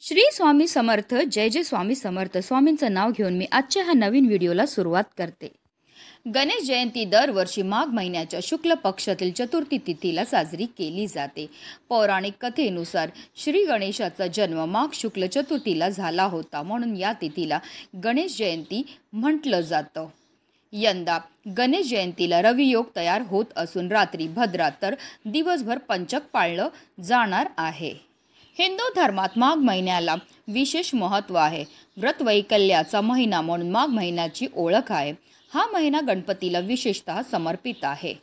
श्री स्वामी समर्थ. जय जय स्वामी समर्थ. स्वामींचं नाव घेऊन मी आजच्या ह्या नवीन व्हिडिओला सुरुवात करते. गणेश जयंती दरवर्षी माघ महिन्याच्या शुक्ल पक्षातील चतुर्थी तिथीला साजरी केली जाते. पौराणिक कथेनुसार श्री गणेशाचा जन्म माघ शुक्ल चतुर्थीला झाला होता, म्हणून या तिथीला गणेश जयंती म्हटलं जातं. यंदा गणेश जयंतीला रवियोग तयार होत असून रात्री भद्रा तर दिवसभर पंचक पाळलं जाणार आहे. हिंदू धर्मात माघ महिन्याला विशेष महत्त्व आहे. व्रतवैकल्याचा महिना म्हणून माघ महिन्याची ओळख आहे. हा महिना गणपतीला विशेषतः समर्पित आहे.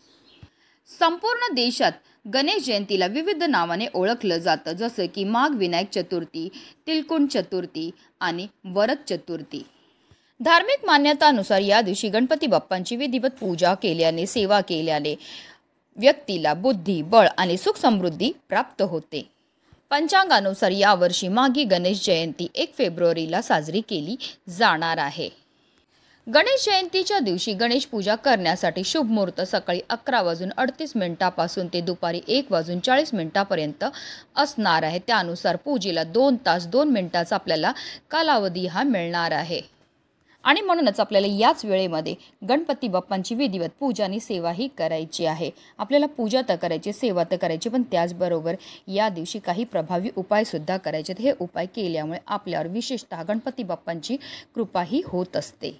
संपूर्ण देशात गणेश जयंतीला विविध नावाने ओळखलं जातं, जसं की माघ विनायक चतुर्थी, तिलकुंड चतुर्थी आणि वरद चतुर्थी. धार्मिक मान्यतानुसार या दिवशी गणपती बाप्पांची विधिवत पूजा केल्याने, सेवा केल्याने व्यक्तीला बुद्धी, बळ आणि सुख समृद्धी प्राप्त होते. पंचांगानुसार यावर्षी माघी गणेश जयंती 1 फेब्रुवारीला साजरी केली जाणार आहे. गणेश जयंतीच्या दिवशी गणेश पूजा करण्यासाठी शुभ मुहूर्त सकाळी 11:38 पासून ते दुपारी 1:40 पर्यंत असणार आहे. त्यानुसार पूजेला 2 तास 2 मिनिटाचा आपल्याला कालावधी हा मिळणार आहे. आणि म्हणूनच आपल्याला याच वेळेमध्ये गणपती बाप्पांची विधिवत पूजा आणि सेवाही करायची आहे. आपल्याला पूजा तर करायची, सेवा तर करायची, पण त्याचबरोबर या दिवशी काही प्रभावी उपायसुद्धा करायचे. हे उपाय केल्यामुळे आपल्यावर विशेषतः गणपती बाप्पांची कृपाही होत असते.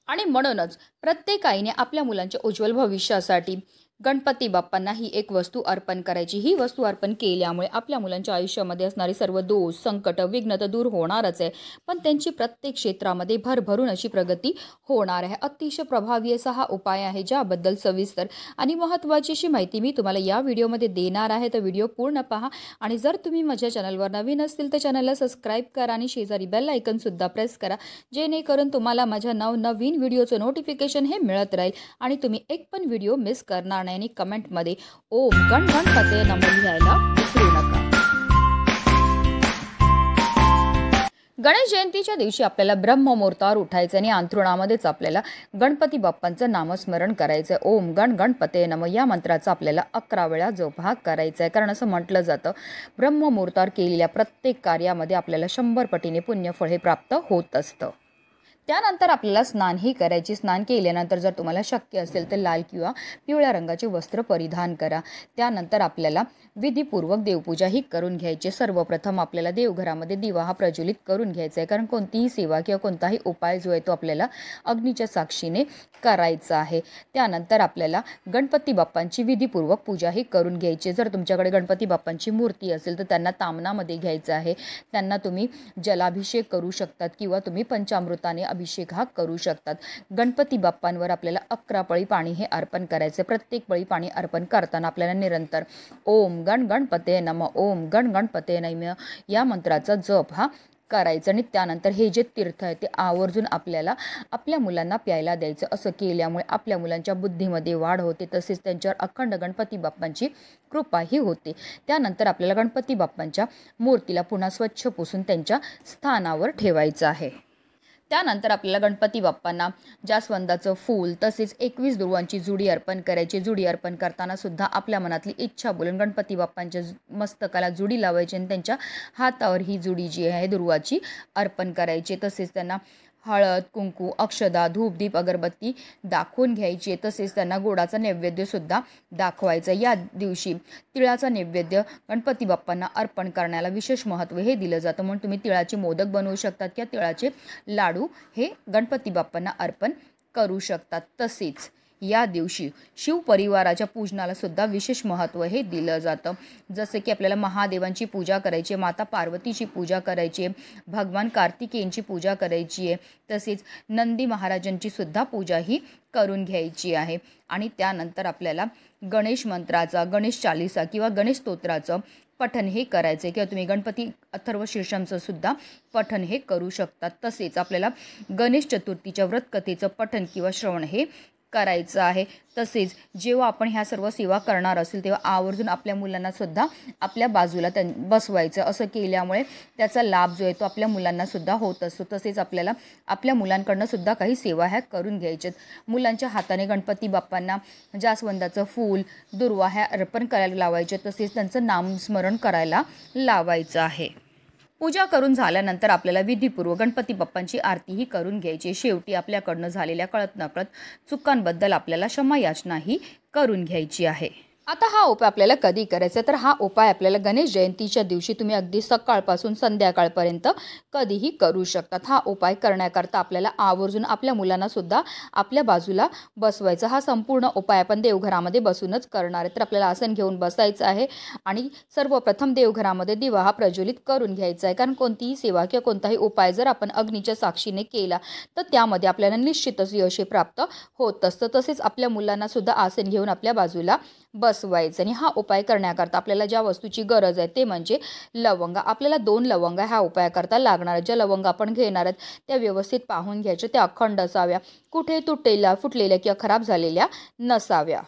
आणि म्हणूनच प्रत्येक आईने आपल्या मुलांच्या उज्ज्वल भविष्यासाठी गणपती बाप्पांना ही एक वस्तू अर्पण करायची. ही वस्तू अर्पण केल्यामुळे आपल्या मुलांच्या आयुष्यामध्ये असणारी सर्व दोष, संकट, विघ्न तर दूर होणारच आहे, पण त्यांची प्रत्येक क्षेत्रामध्ये भरभरून अशी प्रगती होणार आहे. अतिशय प्रभावी असा हा उपाय आहे, ज्याबद्दल सविस्तर आणि महत्त्वाची अशी माहिती मी तुम्हाला या व्हिडिओमध्ये देणार आहे. तर व्हिडिओ पूर्ण पहा. आणि जर तुम्ही माझ्या चॅनलवर नवीन असतील तर चॅनलला सबस्क्राईब करा आणि शेजारी बेल आयकॉनसुद्धा प्रेस करा, जेणेकरून तुम्हाला माझ्या नवनवीन व्हिडिओचं नोटिफिकेशन हे मिळत राहील आणि तुम्ही एक पण व्हिडिओ मिस करणार नाही. आणि कमेंटमध्ये ओम गण गणपते नमः लिहायला विसरू नका. गणेश जयंतीच्या दिवशी आपल्याला ब्रह्ममुहूर्तावर उठायचं आणि अंथरुणामध्येच आपल्याला गणपती बाप्पांचं नामस्मरण करायचं. ओम गण गणपते नमः या मंत्राचा आपल्याला 11 वेळा जप हा करायचा आहे. कारण असं म्हटलं जातं, ब्रह्ममुहूर्तावर केलेल्या प्रत्येक कार्यामध्ये आपल्याला 100 पटीने पुण्यफळ हे प्राप्त होत असतं. त्यानंतर आपल्याला स्नानही करायची. स्नान केल्यानंतर जर तुम्हाला शक्य असेल तर लाल किंवा पिवळ्या रंगाचे वस्त्र परिधान करा. त्यानंतर आपल्याला विधीपूर्वक देवपूजाही करून घ्यायची. सर्वप्रथम आपल्याला देवघरामध्ये दिवा हा प्रज्वलित करून घ्यायचा आहे, कारण कोणतीही सेवा किंवा कोणताही उपाय जो आहे तो आपल्याला अग्नीच्या साक्षीने करायचा आहे. त्यानंतर आपल्याला गणपती बाप्पांची विधीपूर्वक पूजाही करून घ्यायची. जर तुमच्याकडे गणपती बाप्पांची मूर्ती असेल तर त्यांना तामनामध्ये घ्यायचं आहे. त्यांना तुम्ही जलाभिषेक करू शकतात किंवा तुम्ही पंचामृताने अभिषेक हा करू शकतात. गणपती बाप्पांवर आपल्याला 11 पळी पाणी हे अर्पण करायचे. प्रत्येक पळी पाणी अर्पण करताना आपल्याला निरंतर ओम गण गणपते नमः, ओम गण गणपते नमः या मंत्राचा जप हा करायचं. आणि त्यानंतर हे जे तीर्थ आहे ते आवर्जून आपल्याला आपल्या मुलांना प्यायला द्यायचं. असं केल्यामुळे आपल्या मुलांच्या बुद्धीमध्ये वाढ होते, तसेच त्यांच्यावर अखंड गणपती बाप्पांची कृपाही होते. त्यानंतर आपल्याला गणपती बाप्पांच्या मूर्तीला पुन्हा स्वच्छ पुसून त्यांच्या स्थानावर ठेवायचं आहे. त्यानंतर आपल्याला गणपती बाप्पांना जास्वंदाचं फूल तसेच 21 दुर्वांची जुडी अर्पण करायची. जुडी अर्पण करताना सुद्धा आपल्या मनातली इच्छा बोलून गणपती बाप्पांच्या मस्तकाला जुडी लावायची आणि त्यांच्या हातावर ही जुडी जी आहे दुर्वाची अर्पण करायची. तसेच त्यांना हळद, कुंकू, अक्षदा, धूप, दीप, अगरबत्ती दाखवून घ्यायची. तसेच त्यांना गोडाचा नैवेद्यसुद्धा दाखवायचा. या दिवशी तिळाचा नैवेद्य गणपती बाप्पांना अर्पण करण्याला विशेष महत्त्व हे दिलं जातं, म्हणून तुम्ही तिळाचे मोदक बनवू शकतात किंवा तिळाचे लाडू हे गणपती बाप्पांना अर्पण करू शकतात. तसेच या दिवशी शिवपरिवाराच्या पूजनाला सुद्धा विशेष महत्त्व हे दिलं जातं. जसं की आपल्याला महादेवांची पूजा करायची आहे, माता पार्वतीची पूजा करायची आहे, भगवान कार्तिकेयांची पूजा करायची आहे, तसेच नंदी महाराजांची सुद्धा पूजा ही करून घ्यायची आहे. आणि त्यानंतर आपल्याला गणेश मंत्राचा, गणेश चालीसा किंवा गणेश स्तोत्राचं पठण हे करायचे किंवा तुम्ही गणपती अथर्व शीर्षांचं सुद्धा पठण हे करू शकतात. तसेच आपल्याला गणेश चतुर्थीच्या व्रतकथेचं पठण किंवा श्रवण हे करायचं आहे. तसेच जेव्हा आपण ह्या सर्व सेवा करणार असेल तेव्हा आवर्जून आपल्या मुलांना सुद्धा आपल्या बाजूला बसवायचं. असं केल्यामुळे त्याचा लाभ जो आहे तो आपल्या मुलांना सुद्धा होत असतो. तसेच आपल्याला आपल्या मुलांकडनं सुद्धा काही सेवा ह्या करून घ्यायच्यात. मुलांच्या हाताने गणपती बाप्पांना जास्वंदाचं फूल, दुर्वा ह्या अर्पण करायला लावायचे. तसेच त्यांचं नामस्मरण करायला लावायचं आहे. पूजा करून झाल्यानंतर आपल्याला विधीपूर्वक गणपती बाप्पांची आरतीही करून घ्यायची। शेवटी आपल्याकडनं झालेल्या कळत नकळत चुकांबद्दल आपल्याला क्षमायाचनाही करून घ्यायची आहे। आता हा उपाय आपल्याला कधी करायचा, तर हा उपाय आपल्याला गणेश जयंतीच्या दिवशी तुम्ही अगदी सकाळपासून संध्याकाळपर्यंत कधीही करू शकतात। हा उपाय करण्याकरता आपल्याला आवर्जून आपल्या मुलांना सुद्धा आपल्या बाजूला बसवायचं। हा संपूर्ण उपाय आपण देवघरामध्ये बसूनच करणार आहे। तर आपल्याला आसन घेऊन बसायचं आहे आणि सर्वप्रथम देवघरामध्ये दिवा हा प्रज्वलित करून घ्यायचा आहे, कारण कोणतीही सेवा किंवा कोणताही उपाय जर आपण अग्नीच्या साक्षीने केला तर त्यामध्ये आपल्याला निश्चितच यश प्राप्त होत असतं। तसेच आपल्या मुलांना सुद्धा आसन घेऊन आपल्या बाजूला बसवायचं। आणि हा उपाय करण्याकरता आपल्याला ज्या वस्तूची गरज आहे ते म्हणजे लवंगा। आपल्याला 2 लवंगा ह्या उपायाकरता लागणार आहेत। ज्या लवंगा आपण घेणार आहेत त्या व्यवस्थित पाहून घ्यायच्या, त्या अखंड असाव्या, कुठे तुटलेल्या फुटलेल्या किंवा खराब झालेल्या नसाव्या।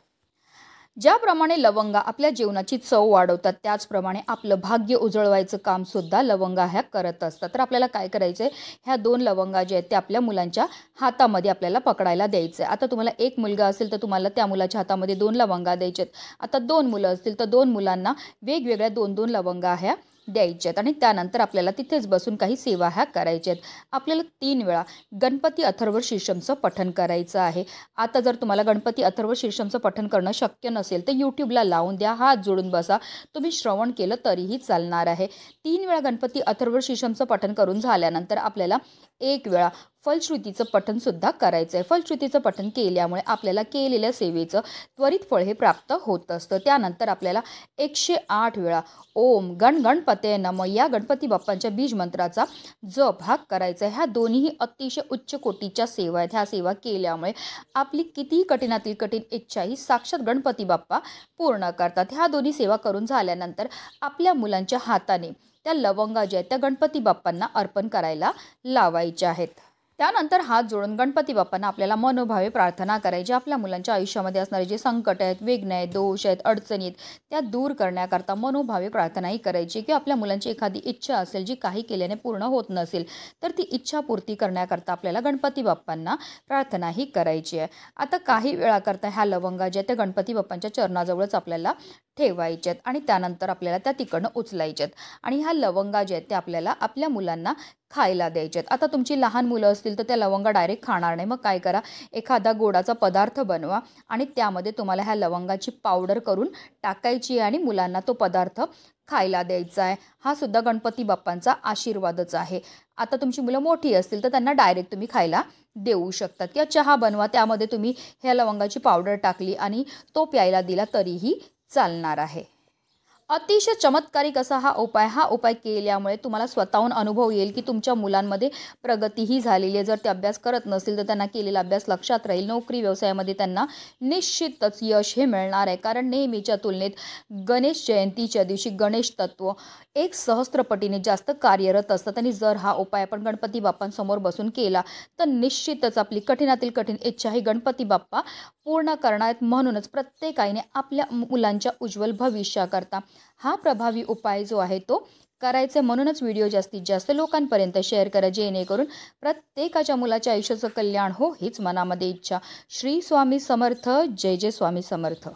ज्याप्रमाणे लवंगा आपल्या जीवनाची चव वाढवतात त्याचप्रमाणे आपलं भाग्य उजळवायचं काम सुद्धा लवंगा ह्या करत असतात। तर आपल्याला काय करायचं आहे, ह्या 2 लवंगा जे आहेत ते आपल्या मुलांच्या हातामध्ये आपल्याला पकडायला द्यायचं आहे। आता तुम्हाला एक मुलगा असेल तर तुम्हाला त्या मुलाच्या हातामध्ये 2 लवंगा द्यायचे आहेत। आता 2 मुलं असतील तर 2 मुलांना वेगवेगळ्या 2-2 लवंगा ह्या द्यायच्यात आणि त्यानंतर आपल्याला तिथेच बसून काही सेवा ह्या करायच्यात। आपल्याला 3 वेळा गणपती अथर्व शीर्षमचं पठण करायचं आहे। आता जर तुम्हाला गणपती अथर्व शीर्षमचं पठण करणं शक्य नसेल तर यूट्यूबला लावून द्या, हात जोडून बसा, तुम्ही श्रवण केलं तरीही चालणार आहे। 3 वेळा गणपती अथर्व शीर्षमचं पठण करून झाल्यानंतर आपल्याला 1 वेळा फलश्रुतीचं पठण सुद्धा करायचं आहे। फलश्रुतीचं पठण केल्यामुळे आपल्याला केलेल्या सेवेचं त्वरित फळ हे प्राप्त होत असतं। त्यानंतर आपल्याला 108 वेळा ओम गण गणपते नमः या गणपती बाप्पांच्या बीज मंत्राचा जप हा करायचा आहे। ह्या दोन्ही अतिशय उच्च कोटीच्या सेवा आहेत। ह्या सेवा केल्यामुळे आपली कितीही कठीणातील कठीण इच्छा ही साक्षात गणपती बाप्पा पूर्ण करतात। ह्या दोन्ही सेवा करून झाल्यानंतर आपल्या मुलांच्या हाताने त्या लवंगा ज्या आहेत त्या गणपती बाप्पांना अर्पण करायला लावायच्या आहेत। त्यानंतर हात जोडून गणपती बाप्पांना आपल्याला मनोभावे प्रार्थना करायची। आपल्या मुलांच्या आयुष्यामध्ये असणारे जे संकट आहेत, विघ्न आहेत, दोष आहेत, अडचणी आहेत त्या दूर करण्याकरता मनोभावे प्रार्थनाही करायची। किंवा आपल्या मुलांची एखादी इच्छा असेल जी काही केल्याने पूर्ण होत नसेल तर ती इच्छा पूर्ती करण्याकरता आपल्याला गणपती बाप्पांना प्रार्थनाही करायची आहे। आता काही वेळाकरता ह्या लवंगा ज्या त्या गणपती बाप्पांच्या चरणाजवळच आपल्याला ठेवायच्यात आणि त्यानंतर आपल्याला त्या तिकडनं उचलायच्यात आणि ह्या लवंगा ज्या आहेत त्या आपल्याला आपल्या मुलांना खायला द्यायच्यात। आता तुमची लहान मुलं असतील तर त्या लवंगा डायरेक्ट खाणार नाही, मग काय करा, एखादा गोडाचा पदार्थ बनवा आणि त्यामध्ये तुम्हाला ह्या लवंगाची पावडर करून टाकायची आणि मुलांना तो पदार्थ खायला द्यायचा आहे। हा सुद्धा गणपती बाप्पांचा आशीर्वादच आहे। आता तुमची मुलं मोठी असतील तर त्यांना डायरेक्ट तुम्ही खायला देऊ शकतात किंवा चहा बनवा, त्यामध्ये तुम्ही ह्या लवंगाची पावडर टाकली आणि तो प्यायला दिला तरीही चालणार आहे। अतिशय चमत्कारिक असा हा उपाय केल्यामुळे तुम्हाला स्वतःहून अनुभव येईल की तुमच्या मुलांमध्ये प्रगतीही झालेली आहे। जर ते अभ्यास करत नसतील तर त्यांना केलेला अभ्यास लक्षात राहील, नोकरी व्यवसायामध्ये त्यांना निश्चितच यश हे मिळणार आहे। कारण नेहमीच्या तुलनेत गणेश जयंतीच्या दिवशी गणेश तत्व 1 सहस्त्रपटीने जास्त कार्यरत असतात आणि जर हा उपाय आपण गणपती बाप्पांसमोर बसून केला तर निश्चितच आपली कठीणातील कठीण इच्छा ही गणपती बाप्पा पूर्ण करणार आहेत। म्हणूनच प्रत्येकाने आपल्या मुलांच्या उज्ज्वल भविष्याकरता हा प्रभावी उपाय जो आहे तो करायचा। म्हणूनच व्हिडिओ जास्तीत जास्त लोकांपर्यंत शेअर करा, जेणेकरून प्रत्येकाच्या मुलाच्या आयुष्याचं कल्याण हो हीच मनामध्ये इच्छा। श्री स्वामी समर्थ, जय जय स्वामी समर्थ।